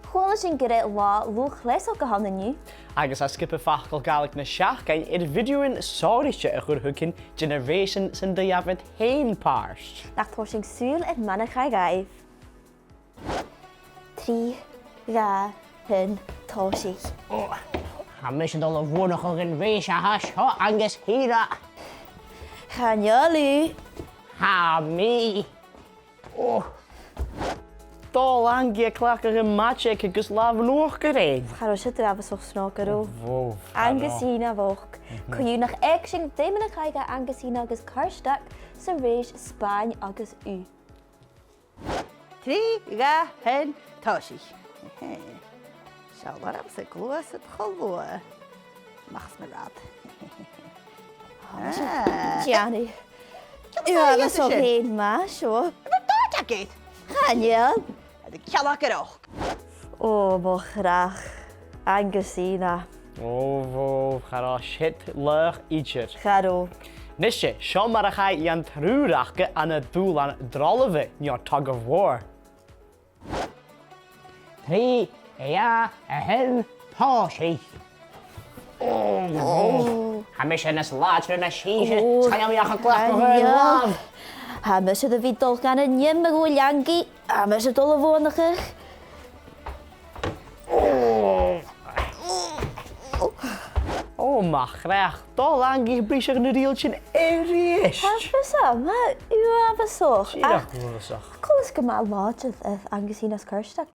Chwala sin gyda lá lwch les o gyhon yn ni. Agus a Sgioba Facal Gàidhlig na Seachdain vidiúin sáiriste a chur thucinn generation sy'n diafod hain párs. Nach thor sin súl et manach aig gaif. 3, 2, 1, toshi. A mis yn dod o fwynwch o gynfeis a has ho angus hira. Chanyalu. Ha mi. Dol angi a clacach yn magic agus lafn o'ch gyda'n. Charo sydd drafos o'ch snog arw. Wow. Angusina foch. Cwyw nach eich sy'n ddim yn eich aig angusina agus carstag sy'n reis Sbaen agus u. 3, 2, 1, toshi. Siawr am sy'n glwys y cholwa. Machs me rad. Gianni. Ja, dat is ook geen maas hoor. Dat gaat. Chanyel. De kjallak er ook. O, bo graag. Angusina. Wow, chara shit lech ietsjer. Charo. Nisje, siom mar a chai i an trúrachge an a dúl an drollefe ní ar tug of war. 3, 2, 1, toshi. A mis yn ys ladr yn y sisha. Sgael mi ach a glach o hwyr laf. Ha mis het de vitol gaan en jem me goe janki. Ha mis het alle woonigig. Maar graag, dol angi brisach yn y rieltje erish. Ha fysa, ma yw a fysoch. Sirach gwrwysach. Colas gymal lodgydd angusina's carstag.